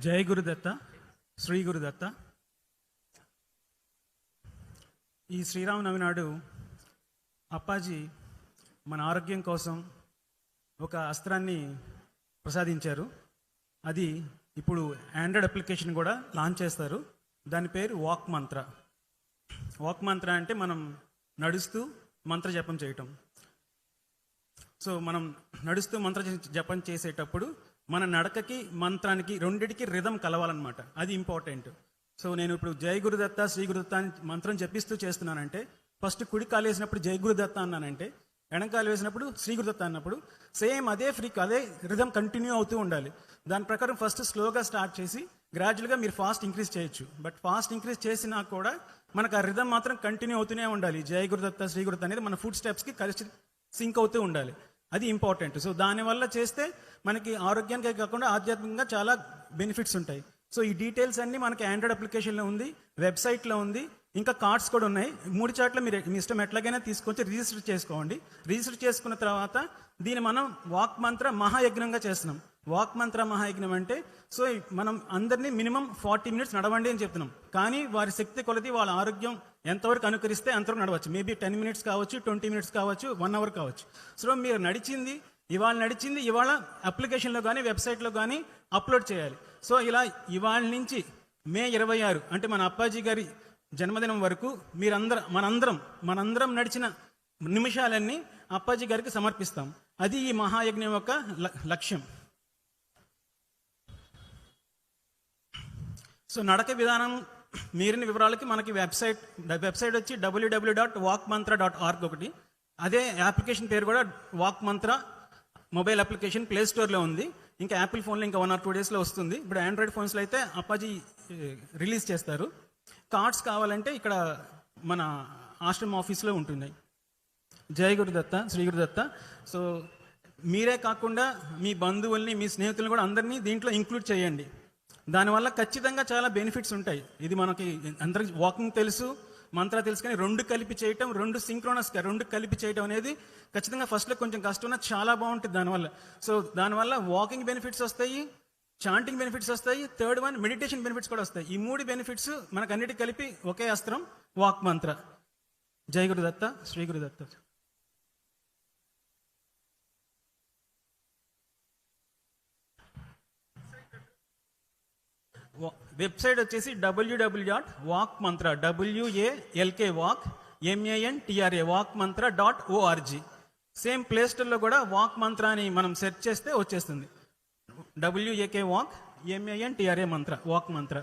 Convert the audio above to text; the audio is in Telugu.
జై గురుదత్త, శ్రీ గురుదత్త. ఈ శ్రీరామనవమి నాడు అప్పాజీ మన ఆరోగ్యం కోసం ఒక అస్త్రాన్ని ప్రసాదించారు. అది ఇప్పుడు ఆండ్రాయిడ్ అప్లికేషన్ కూడా లాంచ్ చేస్తారు. దాని పేరు వాక్ మంత్ర. వాక్ మంత్ర అంటే మనం నడుస్తూ మంత్ర జపం చేయటం. సో మనం నడుస్తూ మంత్ర జపం చేసేటప్పుడు మన నడకకి మంత్రానికి రెండిటికి రిధం కలవాలన్నమాట. అది ఇంపార్టెంట్. సో నేను ఇప్పుడు జై గురుదత్త, శ్రీ గురుదత్త అని మంత్రం జపిస్తూ చేస్తున్నానంటే, ఫస్ట్ కుడి కాలు వేసినప్పుడు జై గురుదత్త అన్నానంటే, ఎడంకాలు వేసినప్పుడు శ్రీ గురుదత్త అన్నప్పుడు సేమ్ అదే అదే రిధం కంటిన్యూ అవుతూ ఉండాలి. దాని ప్రకారం ఫస్ట్ స్లోగా స్టార్ట్ చేసి గ్రాడ్యువల్గా మీరు ఫాస్ట్ ఇంక్రీజ్ చేయొచ్చు. బట్ ఫాస్ట్ ఇంక్రీజ్ చేసినా కూడా మనకు ఆ రిధం మాత్రం కంటిన్యూ అవుతూనే ఉండాలి. జై గురుదత్త, శ్రీ గురుదత్త అనేది మన ఫుడ్ స్టెప్స్కి కలిసి సింక్ అవుతూ ఉండాలి. అది ఇంపార్టెంట్. సో దానివల్ల చేస్తే మనకి ఆరోగ్యానికే కాకుండా ఆధ్యాత్మికంగా చాలా బెనిఫిట్స్ ఉంటాయి. సో ఈ డీటెయిల్స్ అన్నీ మనకి ఆండ్రాయిడ్ అప్లికేషన్లో ఉంది, వెబ్సైట్లో ఉంది, ఇంకా కార్డ్స్ కూడా ఉన్నాయి. 3 చోట్ల మీరు మీ ఇష్టం ఎట్లాగైనా తీసుకొచ్చి రిజిస్టర్ చేసుకోండి. రిజిస్టర్ చేసుకున్న తర్వాత దీన్ని మనం వాక్ మంత్ర మహాయజ్ఞంగా చేస్తున్నాం. వాక్ మంత్ర మహాయజ్ఞం అంటే సో మనం అందరినీ మినిమం 40 మినిట్స్ నడవండి అని చెప్తున్నాం. కానీ వారి శక్తి కొలది వాళ్ళ ఆరోగ్యం ఎంతవరకు అనుకరిస్తే అంతవరకు నడవచ్చు. మేబీ 10 మినిట్స్ కావచ్చు, 20 మినిట్స్ కావచ్చు, 1 అవర్ కావచ్చు. సో మీరు నడిచింది ఇవాళ అప్లికేషన్లో కానీ వెబ్సైట్లో కానీ అప్లోడ్ చేయాలి. సో ఇలా ఇవాళ నుంచి మే 26 అంటే మన అప్పాజీ గారి జన్మదినం వరకు మనందరం నడిచిన నిమిషాలన్నీ అప్పాజీ గారికి సమర్పిస్తాం. అది ఈ మహాయజ్ఞం యొక్క లక్ష్యం. సో నడక విధానం మీరిన వివరాలకి మనకి వెబ్సైట్ వచ్చి www.walkmantra.org ఒకటి. అదే అప్లికేషన్ పేరు కూడా వాక్ మంత్ర మొబైల్ అప్లికేషన్ ప్లే స్టోర్లో ఉంది. ఇంకా యాపిల్ ఫోన్లో ఇంకా 1 or 2 డేస్లో వస్తుంది. ఇప్పుడు ఆండ్రాయిడ్ ఫోన్స్లో అయితే అప్పాజీ రిలీజ్ చేస్తారు. కార్డ్స్ కావాలంటే ఇక్కడ మన ఆశ్రమ ఆఫీస్లో ఉంటున్నాయి. జై గురుదత్త, శ్రీ గురుదత్త. సో మీరే కాకుండా మీ బంధువుల్ని, మీ స్నేహితులను కూడా అందరినీ దీంట్లో ఇంక్లూడ్ చేయండి. దానివల్ల ఖచ్చితంగా చాలా బెనిఫిట్స్ ఉంటాయి. ఇది మనకి అందరికి వాకింగ్ తెలుసు, మంత్ర తెలుసు, కానీ రెండు కలిపి చేయటం, రెండు కలిపి చేయటం అనేది ఖచ్చితంగా ఫస్ట్లో కొంచెం కష్టం, చాలా బాగుంటుంది దానివల్ల. సో దానివల్ల వాకింగ్ బెనిఫిట్స్ వస్తాయి, చాంటింగ్ బెనిఫిట్స్ వస్తాయి, థర్డ్ వన్ మెడిటేషన్ బెనిఫిట్స్ కూడా వస్తాయి. ఈ 3 బెనిఫిట్స్ మనకు అన్నిటి కలిపి ఒకే అస్త్రం వాక్ మంత్ర. జై గురుదత్త, శ్రీ గురుదత్త. వెబ్సైట్ వచ్చేసి www.walkmantra walkmantra.org. సేమ్ ప్లే స్టోర్లో కూడా వాక్ మంత్ర అని మనం సెర్చ్ చేస్తే వచ్చేస్తుంది. WAK walk MANTRA మంత్ర, వాక్ మంత్ర.